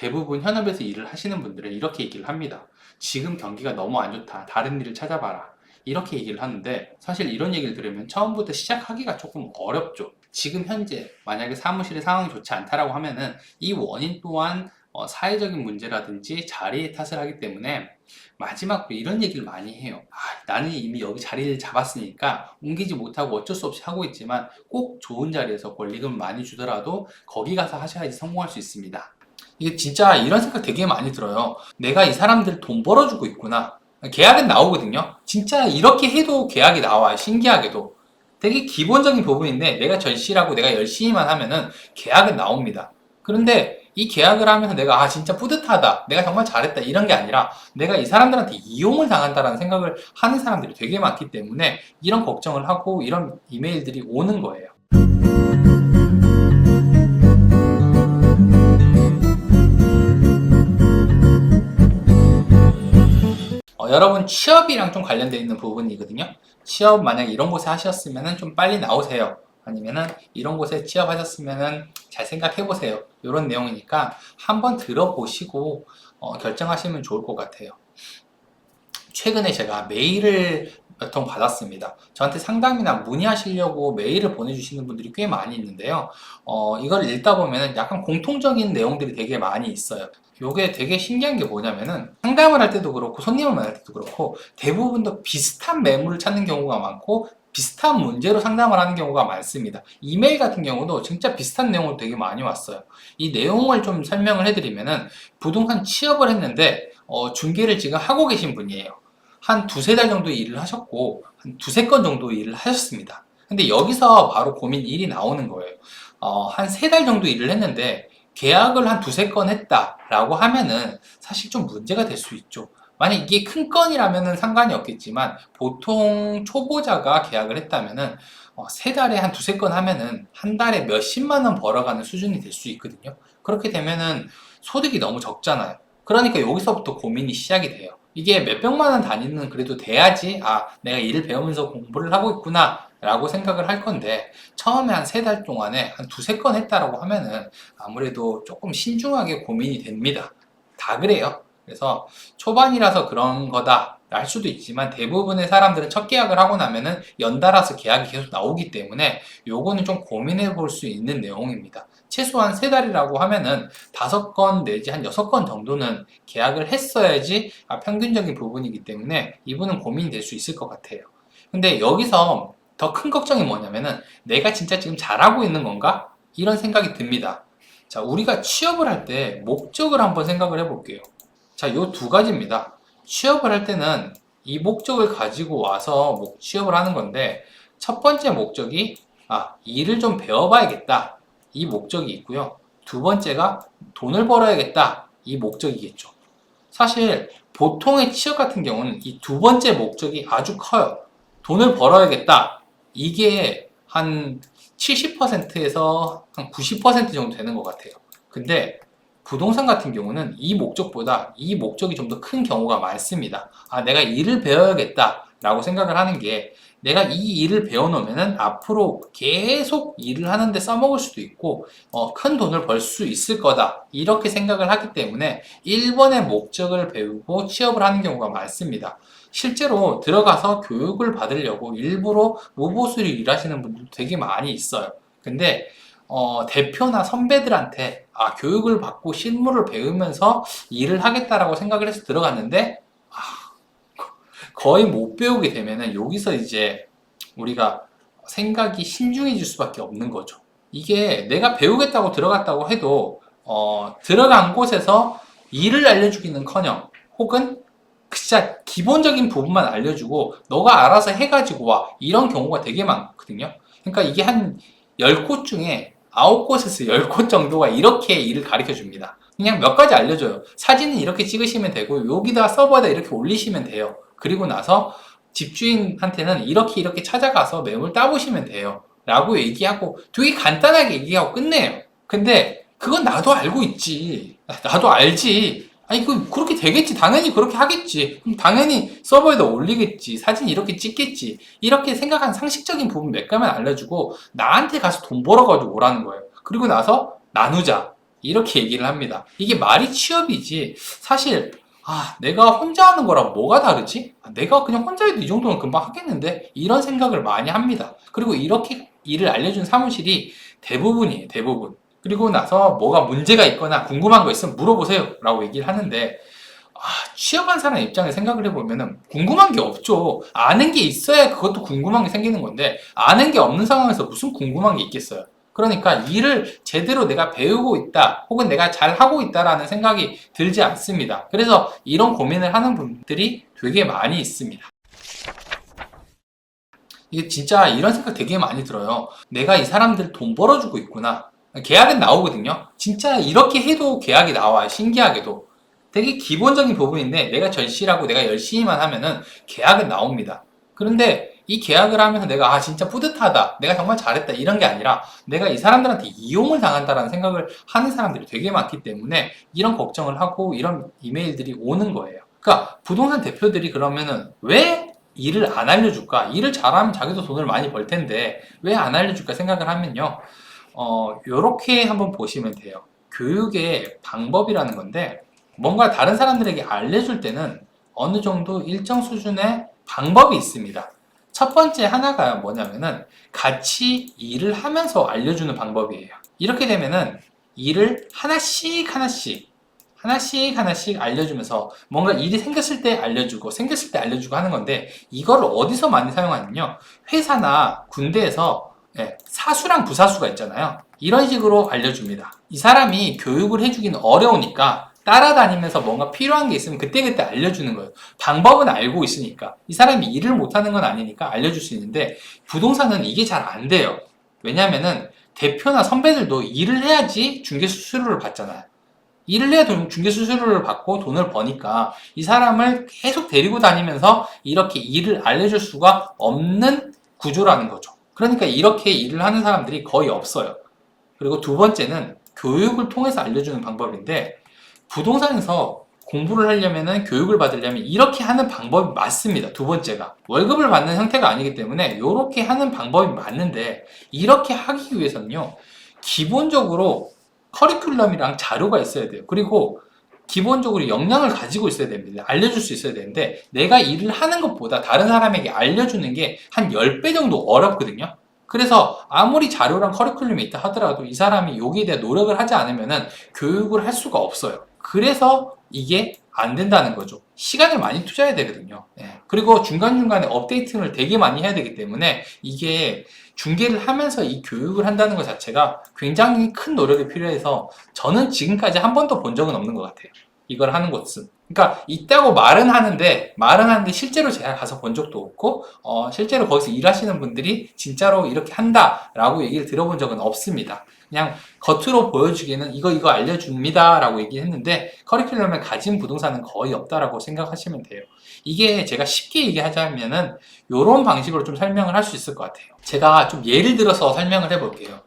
대부분 현업에서 일을 하시는 분들은 이렇게 얘기를 합니다. 지금 경기가 너무 안 좋다. 다른 일을 찾아봐라. 이렇게 얘기를 하는데 사실 이런 얘기를 들으면 처음부터 시작하기가 조금 어렵죠. 지금 현재 만약에 사무실의 상황이 좋지 않다라고 하면은 이 원인 또한 사회적인 문제라든지 자리의 탓을 하기 때문에 마지막으로 이런 얘기를 많이 해요. 나는 이미 여기 자리를 잡았으니까 옮기지 못하고 어쩔 수 없이 하고 있지만 꼭 좋은 자리에서 권리금 많이 주더라도 거기 가서 하셔야지 성공할 수 있습니다. 이게 진짜 이런 생각 되게 많이 들어요. 내가 이 사람들 돈 벌어주고 있구나. 계약은 나오거든요. 진짜 이렇게 해도 계약이 나와요. 신기하게도. 되게 기본적인 부분인데 내가 절실하고 내가 열심히만 하면은 계약은 나옵니다. 그런데 이 계약을 하면서 내가 진짜 뿌듯하다. 내가 정말 잘했다. 이런 게 아니라 내가 이 사람들한테 이용을 당한다라는 생각을 하는 사람들이 되게 많기 때문에 이런 걱정을 하고 이런 이메일들이 오는 거예요. 여러분 취업이랑 좀 관련되어 있는 부분이거든요. 취업 만약 이런 곳에 하셨으면 좀 빨리 나오세요. 아니면은 이런 곳에 취업하셨으면 잘 생각해 보세요. 이런 내용이니까 한번 들어보시고 결정하시면 좋을 것 같아요. 최근에 제가 메일을 몇 통 받았습니다. 저한테 상담이나 문의하시려고 메일을 보내주시는 분들이 꽤 많이 있는데요. 이걸 읽다 보면 약간 공통적인 내용들이 되게 많이 있어요. 요게 되게 신기한 게 뭐냐면은 상담을 할 때도 그렇고 손님을 만날 때도 그렇고 대부분 다 비슷한 매물을 찾는 경우가 많고 비슷한 문제로 상담을 하는 경우가 많습니다. 이메일 같은 경우도 진짜 비슷한 내용으로 되게 많이 왔어요. 이 내용을 좀 설명을 해드리면은 부동산 취업을 했는데 중개를 지금 하고 계신 분이에요. 한 두세 달 정도 일을 하셨고 한 두세 건 정도 일을 하셨습니다. 근데 여기서 바로 고민 일이 나오는 거예요. 한 세 달 정도 일을 했는데 계약을 한 두세 건 했다라고 하면은 사실 좀 문제가 될 수 있죠. 만약 이게 큰 건이라면은 상관이 없겠지만 보통 초보자가 계약을 했다면은 세 달에 한 두세 건 하면은 한 달에 몇십만 원 벌어가는 수준이 될 수 있거든요. 그렇게 되면은 소득이 너무 적잖아요. 그러니까 여기서부터 고민이 시작이 돼요. 이게 몇백만 원 단위는 그래도 돼야지 내가 일을 배우면서 공부를 하고 있구나 라고 생각을 할 건데 처음에 한 세 달 동안에 한 두세 건 했다라고 하면은 아무래도 조금 신중하게 고민이 됩니다. 다 그래요. 그래서 초반이라서 그런 거다 할 수도 있지만 대부분의 사람들은 첫 계약을 하고 나면은 연달아서 계약이 계속 나오기 때문에 요거는 좀 고민해 볼 수 있는 내용입니다. 최소한 세 달이라고 하면은 다섯 건 내지 한 여섯 건 정도는 계약을 했어야지 평균적인 부분이기 때문에 이분은 고민이 될 수 있을 것 같아요. 근데 여기서 더 큰 걱정이 뭐냐면은 내가 진짜 지금 잘하고 있는 건가? 이런 생각이 듭니다. 자, 우리가 취업을 할 때 목적을 한번 생각을 해볼게요. 자, 요 두 가지입니다. 취업을 할 때는 이 목적을 가지고 와서 취업을 하는 건데 첫 번째 목적이 일을 좀 배워봐야겠다. 이 목적이 있고요. 두 번째가 돈을 벌어야겠다. 이 목적이겠죠. 사실 보통의 취업 같은 경우는 이 두 번째 목적이 아주 커요. 돈을 벌어야겠다. 이게 한 70%에서 한 90% 정도 되는 것 같아요. 근데 부동산 같은 경우는 이 목적보다 이 목적이 좀 더 큰 경우가 많습니다. 내가 일을 배워야겠다 라고 생각을 하는 게 내가 이 일을 배워놓으면 앞으로 계속 일을 하는데 써먹을 수도 있고 큰 돈을 벌 수 있을 거다 이렇게 생각을 하기 때문에 1번의 목적을 배우고 취업을 하는 경우가 많습니다. 실제로 들어가서 교육을 받으려고 일부러 무보수로 일하시는 분들도 되게 많이 있어요. 근데 대표나 선배들한테 교육을 받고 실무를 배우면서 일을 하겠다라고 생각을 해서 들어갔는데 거의 못 배우게 되면은 여기서 이제 우리가 생각이 신중해질 수밖에 없는 거죠. 이게 내가 배우겠다고 들어갔다고 해도 들어간 곳에서 일을 알려주기는커녕 혹은 진짜 기본적인 부분만 알려주고 너가 알아서 해가지고 와 이런 경우가 되게 많거든요. 그러니까 이게 한 10곳 중에 9곳에서 10곳 정도가 이렇게 일을 가르쳐 줍니다. 그냥 몇 가지 알려줘요. 사진은 이렇게 찍으시면 되고 여기다 서버에다 이렇게 올리시면 돼요. 그리고 나서 집주인한테는 이렇게 찾아가서 매물 따보시면 돼요. 라고 얘기하고 되게 간단하게 얘기하고 끝내요. 근데 그건 나도 알고 있지. 나도 알지. 그렇게 되겠지. 당연히 그렇게 하겠지. 그럼 당연히 서버에다 올리겠지. 사진 이렇게 찍겠지. 이렇게 생각한 상식적인 부분 몇 가지만 알려주고 나한테 가서 돈 벌어가지고 오라는 거예요. 그리고 나서 나누자. 이렇게 얘기를 합니다. 이게 말이 취업이지 사실 내가 혼자 하는 거랑 뭐가 다르지? 내가 그냥 혼자 해도 이 정도는 금방 하겠는데? 이런 생각을 많이 합니다. 그리고 이렇게 일을 알려준 사무실이 대부분이에요, 대부분. 그리고 나서 뭐가 문제가 있거나 궁금한 거 있으면 물어보세요 라고 얘기를 하는데 취업한 사람 입장에 생각을 해보면은 궁금한 게 없죠. 아는 게 있어야 그것도 궁금한 게 생기는 건데 아는 게 없는 상황에서 무슨 궁금한 게 있겠어요. 그러니까 일을 제대로 내가 배우고 있다 혹은 내가 잘 하고 있다라는 생각이 들지 않습니다. 그래서 이런 고민을 하는 분들이 되게 많이 있습니다. 이게 진짜 이런 생각 되게 많이 들어요. 내가 이 사람들 돈 벌어주고 있구나. 계약은 나오거든요. 진짜 이렇게 해도 계약이 나와요. 신기하게도. 되게 기본적인 부분인데 내가 절실하고 내가 열심히만 하면은 계약은 나옵니다. 그런데 이 계약을 하면서 내가 진짜 뿌듯하다. 내가 정말 잘했다. 이런 게 아니라 내가 이 사람들한테 이용을 당한다라는 생각을 하는 사람들이 되게 많기 때문에 이런 걱정을 하고 이런 이메일들이 오는 거예요. 그러니까 부동산 대표들이 그러면은 왜 일을 안 알려줄까? 일을 잘하면 자기도 돈을 많이 벌 텐데 왜 안 알려줄까 생각을 하면요. 요렇게 한번 보시면 돼요. 교육의 방법이라는 건데 뭔가 다른 사람들에게 알려줄 때는 어느 정도 일정 수준의 방법이 있습니다. 첫 번째 하나가 뭐냐면은 같이 일을 하면서 알려주는 방법이에요. 이렇게 되면은 일을 하나씩 알려주면서 뭔가 일이 생겼을 때 알려주고 하는 건데 이거를 어디서 많이 사용하냐면요. 회사나 군대에서 사수랑 부사수가 있잖아요. 이런 식으로 알려줍니다. 이 사람이 교육을 해주기는 어려우니까 따라다니면서 뭔가 필요한 게 있으면 그때그때 알려주는 거예요. 방법은 알고 있으니까. 이 사람이 일을 못하는 건 아니니까 알려줄 수 있는데 부동산은 이게 잘 안 돼요. 왜냐면은 대표나 선배들도 일을 해야지 중개수수료를 받잖아요. 일을 해야 중개수수료를 받고 돈을 버니까 이 사람을 계속 데리고 다니면서 이렇게 일을 알려줄 수가 없는 구조라는 거죠. 그러니까 이렇게 일을 하는 사람들이 거의 없어요. 그리고 두 번째는 교육을 통해서 알려주는 방법인데 부동산에서 공부를 하려면은 교육을 받으려면 이렇게 하는 방법이 맞습니다. 두 번째가 월급을 받는 형태가 아니기 때문에 이렇게 하는 방법이 맞는데 이렇게 하기 위해서는요 기본적으로 커리큘럼이랑 자료가 있어야 돼요. 그리고 기본적으로 역량을 가지고 있어야 됩니다. 알려줄 수 있어야 되는데 내가 일을 하는 것보다 다른 사람에게 알려주는 게 한 10배 정도 어렵거든요. 그래서 아무리 자료랑 커리큘럼이 있다 하더라도 이 사람이 여기에 대해 노력을 하지 않으면 교육을 할 수가 없어요. 그래서 이게 안 된다는 거죠. 시간을 많이 투자해야 되거든요. 그리고 중간중간에 업데이팅을 되게 많이 해야 되기 때문에 이게 중개를 하면서 이 교육을 한다는 것 자체가 굉장히 큰 노력이 필요해서 저는 지금까지 한 번도 본 적은 없는 것 같아요. 이걸 하는 것은. 그러니까 있다고 말은 하는데 실제로 제가 가서 본 적도 없고 실제로 거기서 일하시는 분들이 진짜로 이렇게 한다라고 얘기를 들어본 적은 없습니다. 그냥 겉으로 보여주기에는 이거 알려줍니다 라고 얘기했는데 커리큘럼을 가진 부동산은 거의 없다라고 생각하시면 돼요. 이게 제가 쉽게 얘기하자면은 이런 방식으로 좀 설명을 할 수 있을 것 같아요. 제가 좀 예를 들어서 설명을 해볼게요.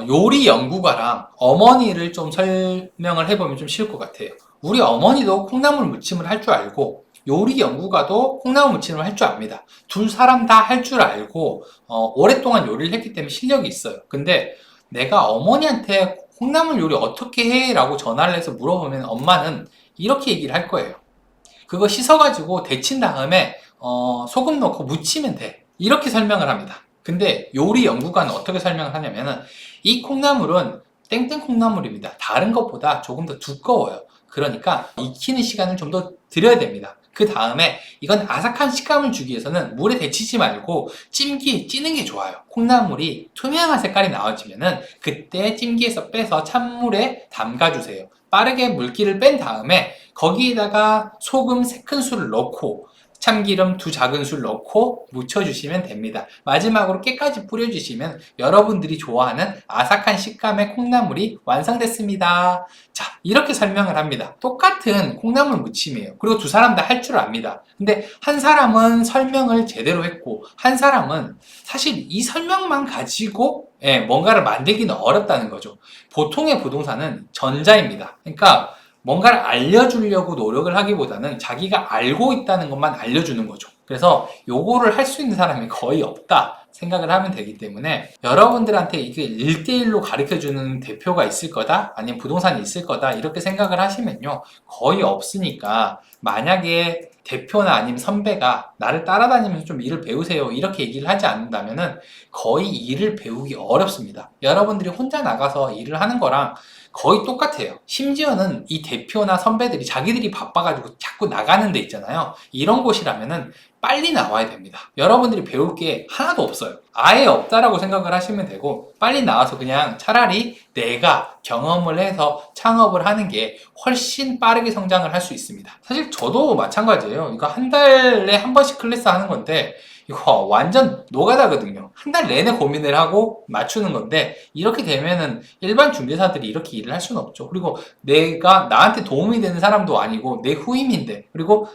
요리 연구가랑 어머니를 좀 설명을 해보면 좀 쉬울 것 같아요. 우리 어머니도 콩나물 무침을 할 줄 알고 요리 연구가도 콩나물 무침을 할 줄 압니다. 두 사람 다 할 줄 알고 오랫동안 요리를 했기 때문에 실력이 있어요. 근데 내가 어머니한테 콩나물 요리 어떻게 해? 라고 전화를 해서 물어보면 엄마는 이렇게 얘기를 할 거예요. 그거 씻어가지고 데친 다음에 소금 넣고 무치면 돼. 이렇게 설명을 합니다. 근데 요리 연구가는 어떻게 설명을 하냐면은 이 콩나물은 땡땡 콩나물입니다. 다른 것보다 조금 더 두꺼워요. 그러니까 익히는 시간을 좀 더 드려야 됩니다. 그 다음에 이건 아삭한 식감을 주기 위해서는 물에 데치지 말고 찌는 게 좋아요. 콩나물이 투명한 색깔이 나와지면은 그때 찜기에서 빼서 찬물에 담가주세요. 빠르게 물기를 뺀 다음에 거기에다가 소금 3큰술을 넣고 참기름 2작은술 넣고 묻혀주시면 됩니다. 마지막으로 깨까지 뿌려주시면 여러분들이 좋아하는 아삭한 식감의 콩나물이 완성됐습니다. 자, 이렇게 설명을 합니다. 똑같은 콩나물 무침이에요. 그리고 두 사람 다 할 줄 압니다. 근데 한 사람은 설명을 제대로 했고 한 사람은 사실 이 설명만 가지고 뭔가를 만들기는 어렵다는 거죠. 보통의 부동산은 전자입니다. 그러니까 뭔가를 알려주려고 노력을 하기보다는 자기가 알고 있다는 것만 알려주는 거죠. 그래서 요거를 할 수 있는 사람이 거의 없다 생각을 하면 되기 때문에 여러분들한테 이게 1대1로 가르쳐주는 대표가 있을 거다 아니면 부동산이 있을 거다 이렇게 생각을 하시면요 거의 없으니까 만약에 대표나 아니면 선배가 나를 따라다니면서 좀 일을 배우세요 이렇게 얘기를 하지 않는다면은 거의 일을 배우기 어렵습니다. 여러분들이 혼자 나가서 일을 하는 거랑 거의 똑같아요. 심지어는 이 대표나 선배들이 자기들이 바빠가지고 자꾸 나가는 데 있잖아요. 이런 곳이라면은 빨리 나와야 됩니다. 여러분들이 배울 게 하나도 없어요. 아예 없다라고 생각을 하시면 되고 빨리 나와서 그냥 차라리 내가 경험을 해서 창업을 하는 게 훨씬 빠르게 성장을 할 수 있습니다. 사실 저도 마찬가지예요. 이거 한 달에 한 번씩 클래스 하는 건데 이거 완전 노가다거든요. 한 달 내내 고민을 하고 맞추는 건데 이렇게 되면은 일반 중개사들이 이렇게 일을 할 수는 없죠. 그리고 내가 나한테 도움이 되는 사람도 아니고 내 후임인데 그리고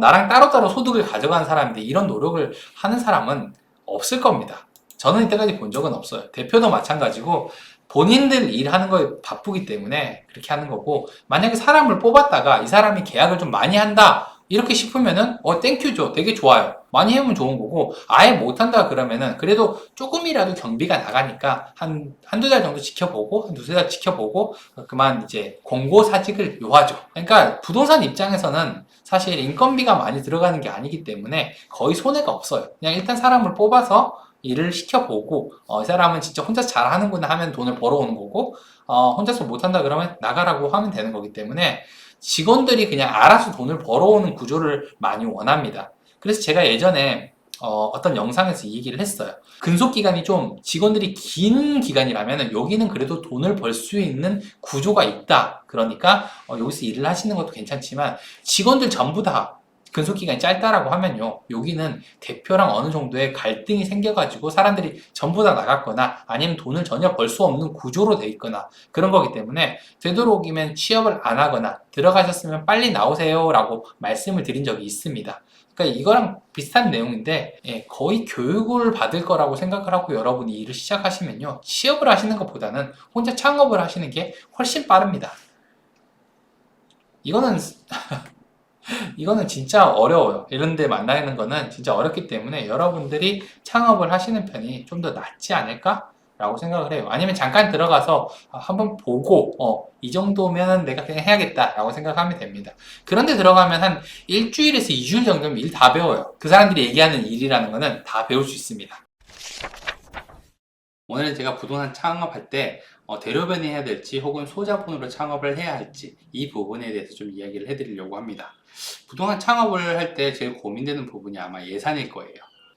나랑 따로따로 소득을 가져가는 사람인데 이런 노력을 하는 사람은 없을 겁니다. 저는 이때까지 본 적은 없어요. 대표도 마찬가지고 본인들 일하는 거에 바쁘기 때문에 그렇게 하는 거고 만약에 사람을 뽑았다가 이 사람이 계약을 좀 많이 한다 이렇게 싶으면은 땡큐죠. 되게 좋아요. 많이 해보면 좋은 거고 아예 못한다 그러면은 그래도 조금이라도 경비가 나가니까 한두 달 정도 지켜보고 한 두세 달 지켜보고 그만 이제 공고사직을 요하죠. 그러니까 부동산 입장에서는 사실 인건비가 많이 들어가는 게 아니기 때문에 거의 손해가 없어요. 그냥 일단 사람을 뽑아서 일을 시켜보고 이 사람은 진짜 혼자 잘하는구나 하면 돈을 벌어오는 거고 혼자서 못한다 그러면 나가라고 하면 되는 거기 때문에 직원들이 그냥 알아서 돈을 벌어오는 구조를 많이 원합니다. 그래서 제가 예전에 어떤 영상에서 이 얘기를 했어요. 근속 기간이 좀 직원들이 긴 기간이라면 여기는 그래도 돈을 벌 수 있는 구조가 있다. 그러니까 여기서 일을 하시는 것도 괜찮지만 직원들 전부 다 근속 기간이 짧다라고 하면요. 여기는 대표랑 어느 정도의 갈등이 생겨가지고 사람들이 전부 다 나갔거나 아니면 돈을 전혀 벌 수 없는 구조로 돼 있거나 그런 거기 때문에 되도록이면 취업을 안 하거나 들어가셨으면 빨리 나오세요 라고 말씀을 드린 적이 있습니다. 그러니까 이거랑 비슷한 내용인데 거의 교육을 받을 거라고 생각을 하고 여러분이 일을 시작하시면요. 취업을 하시는 것보다는 혼자 창업을 하시는 게 훨씬 빠릅니다. 이거는 진짜 어려워요. 이런 데 만나는 거는 진짜 어렵기 때문에 여러분들이 창업을 하시는 편이 좀 더 낫지 않을까? 라고 생각을 해요. 아니면 잠깐 들어가서 한번 보고 이 정도면 내가 그냥 해야겠다 라고 생각하면 됩니다. 그런데 들어가면 한 일주일에서 2주일 정도면 일 다 배워요. 그 사람들이 얘기하는 일이라는 거는 다 배울 수 있습니다. 오늘 제가 부동산 창업할 때 대로변이 해야 될지 혹은 소자본으로 창업을 해야 할지 이 부분에 대해서 좀 이야기를 해드리려고 합니다. 부동산 창업을 할 때 제일 고민되는 부분이 아마 예산일 거예요.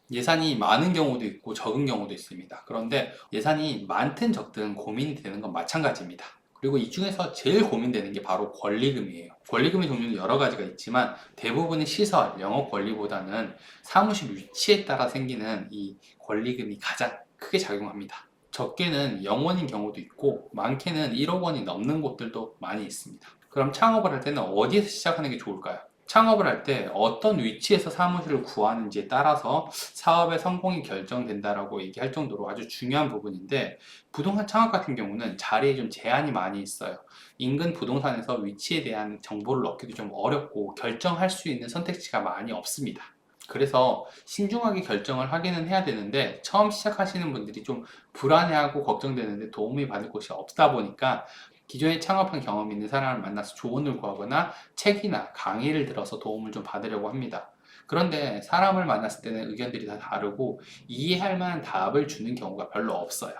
예산이 많은 경우도 있고 적은 경우도 있습니다. 그런데 예산이 많든 적든 고민이 되는 건 마찬가지입니다. 그리고 이 중에서 제일 고민되는 게 바로 권리금이에요. 권리금의 종류는 여러 가지가 있지만 대부분의 시설, 영업 권리보다는 사무실 위치에 따라 생기는 이 권리금이 가장 크게 작용합니다. 적게는 0원인 경우도 있고 많게는 1억 원이 넘는 곳들도 많이 있습니다. 그럼 창업을 할 때는 어디에서 시작하는 게 좋을까요? 창업을 할 때 어떤 위치에서 사무실을 구하는지에 따라서 사업의 성공이 결정된다라고 얘기할 정도로 아주 중요한 부분인데 부동산 창업 같은 경우는 자리에 좀 제한이 많이 있어요. 인근 부동산에서 위치에 대한 정보를 얻기도 좀 어렵고 결정할 수 있는 선택지가 많이 없습니다. 그래서 신중하게 결정을 하기는 해야 되는데 처음 시작하시는 분들이 좀 불안해하고 걱정되는데 도움이 받을 곳이 없다 보니까 기존에 창업한 경험이 있는 사람을 만나서 조언을 구하거나 책이나 강의를 들어서 도움을 좀 받으려고 합니다. 그런데 사람을 만났을 때는 의견들이 다 다르고 이해할 만한 답을 주는 경우가 별로 없어요.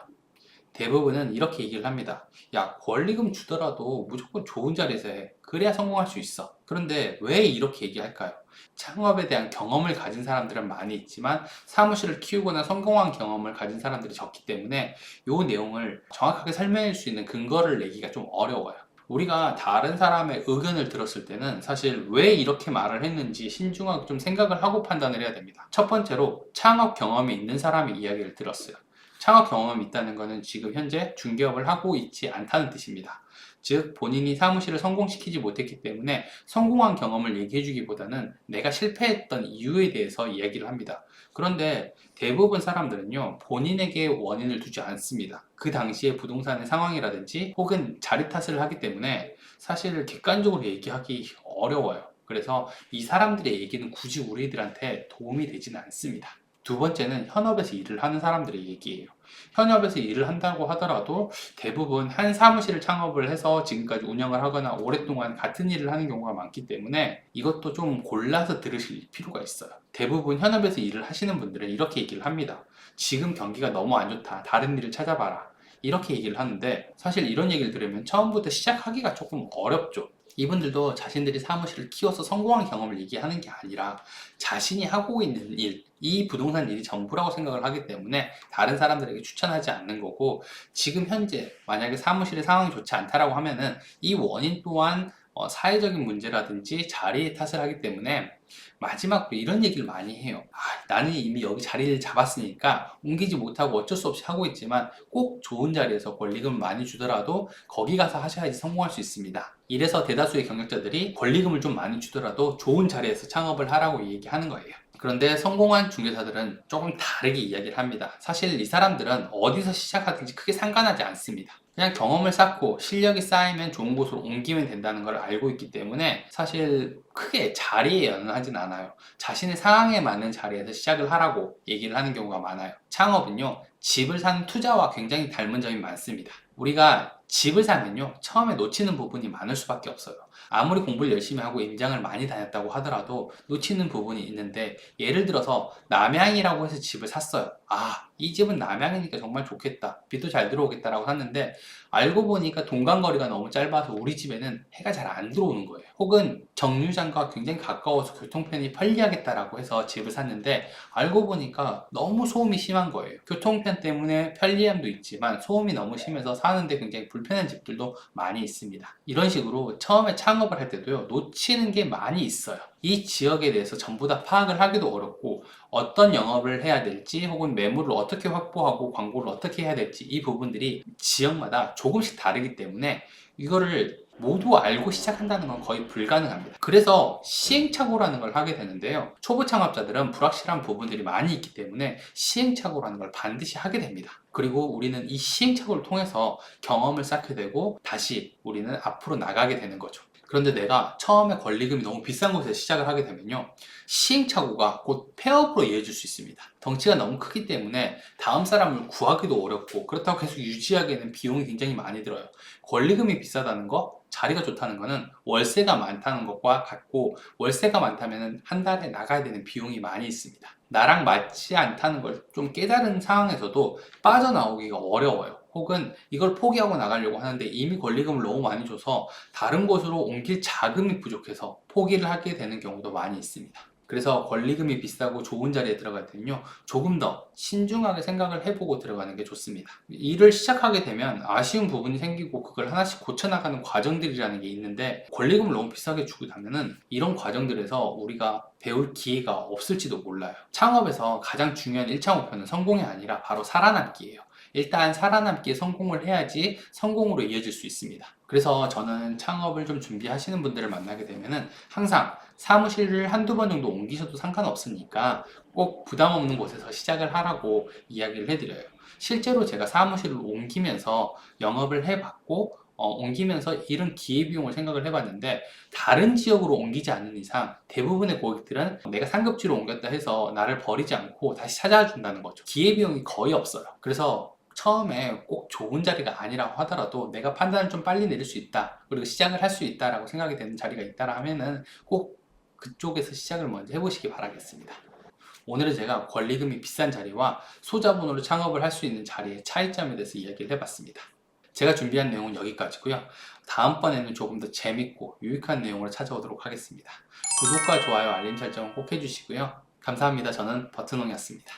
대부분은 이렇게 얘기를 합니다. 야, 권리금 주더라도 무조건 좋은 자리에서 해. 그래야 성공할 수 있어. 그런데 왜 이렇게 얘기할까요? 창업에 대한 경험을 가진 사람들은 많이 있지만 사무실을 키우거나 성공한 경험을 가진 사람들이 적기 때문에 이 내용을 정확하게 설명할 수 있는 근거를 내기가 좀 어려워요. 우리가 다른 사람의 의견을 들었을 때는 사실 왜 이렇게 말을 했는지 신중하게 좀 생각을 하고 판단을 해야 됩니다. 첫 번째로 창업 경험이 있는 사람의 이야기를 들었어요. 창업 경험이 있다는 것은 지금 현재 중개업을 하고 있지 않다는 뜻입니다. 즉 본인이 사무실을 성공시키지 못했기 때문에 성공한 경험을 얘기해 주기보다는 내가 실패했던 이유에 대해서 이야기를 합니다. 그런데 대부분 사람들은요 본인에게 원인을 두지 않습니다. 그 당시에 부동산의 상황이라든지 혹은 자리 탓을 하기 때문에 사실 객관적으로 얘기하기 어려워요. 그래서 이 사람들의 얘기는 굳이 우리들한테 도움이 되지는 않습니다. 두 번째는 현업에서 일을 하는 사람들의 얘기예요. 현업에서 일을 한다고 하더라도 대부분 한 사무실을 창업을 해서 지금까지 운영을 하거나 오랫동안 같은 일을 하는 경우가 많기 때문에 이것도 좀 골라서 들으실 필요가 있어요. 대부분 현업에서 일을 하시는 분들은 이렇게 얘기를 합니다. 지금 경기가 너무 안 좋다. 다른 일을 찾아봐라. 이렇게 얘기를 하는데 사실 이런 얘기를 들으면 처음부터 시작하기가 조금 어렵죠. 이분들도 자신들이 사무실을 키워서 성공한 경험을 얘기하는 게 아니라 자신이 하고 있는 일, 이 부동산 일이 전부라고 생각을 하기 때문에 다른 사람들에게 추천하지 않는 거고, 지금 현재 만약에 사무실의 상황이 좋지 않다라고 하면은 이 원인 또한 사회적인 문제라든지 자리의 탓을 하기 때문에 마지막으로 이런 얘기를 많이 해요. 나는 이미 여기 자리를 잡았으니까 옮기지 못하고 어쩔 수 없이 하고 있지만 꼭 좋은 자리에서 권리금을 많이 주더라도 거기 가서 하셔야지 성공할 수 있습니다. 이래서 대다수의 경력자들이 권리금을 좀 많이 주더라도 좋은 자리에서 창업을 하라고 얘기하는 거예요. 그런데 성공한 중개사들은 조금 다르게 이야기를 합니다. 사실 이 사람들은 어디서 시작하든지 크게 상관하지 않습니다. 그냥 경험을 쌓고 실력이 쌓이면 좋은 곳으로 옮기면 된다는 걸 알고 있기 때문에 사실 크게 자리에 연연하진 않아요. 자신의 상황에 맞는 자리에서 시작을 하라고 얘기를 하는 경우가 많아요. 창업은요, 집을 사는 투자와 굉장히 닮은 점이 많습니다. 우리가 집을 사면요, 처음에 놓치는 부분이 많을 수밖에 없어요. 아무리 공부를 열심히 하고 임장을 많이 다녔다고 하더라도 놓치는 부분이 있는데, 예를 들어서 남양이라고 해서 집을 샀어요. 이 집은 남양이니까 정말 좋겠다. 비도 잘 들어오겠다라고 샀는데 알고 보니까 동간거리가 너무 짧아서 우리 집에는 해가 잘 안 들어오는 거예요. 혹은 정류장과 굉장히 가까워서 교통편이 편리하겠다라고 해서 집을 샀는데 알고 보니까 너무 소음이 심한 거예요. 교통편 때문에 편리함도 있지만 소음이 너무 심해서 사는데 굉장히 불편한 집들도 많이 있습니다. 이런 식으로 처음에 창업을 할 때도요, 놓치는 게 많이 있어요. 이 지역에 대해서 전부 다 파악을 하기도 어렵고, 어떤 영업을 해야 될지 혹은 매물을 어떻게 확보하고 광고를 어떻게 해야 될지, 이 부분들이 지역마다 조금씩 다르기 때문에 이거를 모두 알고 시작한다는 건 거의 불가능합니다. 그래서 시행착오라는 걸 하게 되는데요, 초보 창업자들은 불확실한 부분들이 많이 있기 때문에 시행착오라는 걸 반드시 하게 됩니다. 그리고 우리는 이 시행착오를 통해서 경험을 쌓게 되고 다시 우리는 앞으로 나가게 되는 거죠. 그런데 내가 처음에 권리금이 너무 비싼 곳에서 시작을 하게 되면요, 시행착오가 곧 폐업으로 이어질 수 있습니다. 덩치가 너무 크기 때문에 다음 사람을 구하기도 어렵고, 그렇다고 계속 유지하기에는 비용이 굉장히 많이 들어요. 권리금이 비싸다는 거, 자리가 좋다는 거는 월세가 많다는 것과 같고, 월세가 많다면 한 달에 나가야 되는 비용이 많이 있습니다. 나랑 맞지 않다는 걸 좀 깨달은 상황에서도 빠져나오기가 어려워요. 혹은 이걸 포기하고 나가려고 하는데 이미 권리금을 너무 많이 줘서 다른 곳으로 옮길 자금이 부족해서 포기를 하게 되는 경우도 많이 있습니다. 그래서 권리금이 비싸고 좋은 자리에 들어갈 때는요, 조금 더 신중하게 생각을 해보고 들어가는 게 좋습니다. 일을 시작하게 되면 아쉬운 부분이 생기고 그걸 하나씩 고쳐나가는 과정들이라는 게 있는데, 권리금을 너무 비싸게 주고 나면은 이런 과정들에서 우리가 배울 기회가 없을지도 몰라요. 창업에서 가장 중요한 1차 목표는 성공이 아니라 바로 살아남기예요. 일단 살아남기에 성공을 해야지 성공으로 이어질 수 있습니다. 그래서 저는 창업을 좀 준비하시는 분들을 만나게 되면은 항상 사무실을 한두 번 정도 옮기셔도 상관없으니까 꼭 부담 없는 곳에서 시작을 하라고 이야기를 해드려요. 실제로 제가 사무실을 옮기면서 영업을 해봤고, 옮기면서 이런 기회비용을 생각을 해봤는데, 다른 지역으로 옮기지 않는 이상 대부분의 고객들은 내가 상급지로 옮겼다 해서 나를 버리지 않고 다시 찾아와 준다는 거죠. 기회비용이 거의 없어요. 그래서 처음에 꼭 좋은 자리가 아니라고 하더라도 내가 판단을 좀 빨리 내릴 수 있다, 그리고 시작을 할 수 있다라고 생각이 되는 자리가 있다라 하면은 꼭 그쪽에서 시작을 먼저 해보시기 바라겠습니다. 오늘은 제가 권리금이 비싼 자리와 소자본으로 창업을 할 수 있는 자리의 차이점에 대해서 이야기를 해봤습니다. 제가 준비한 내용은 여기까지고요. 다음번에는 조금 더 재밌고 유익한 내용으로 찾아오도록 하겠습니다. 구독과 좋아요, 알림 설정은 꼭 해주시고요. 감사합니다. 저는 버튼홍이었습니다.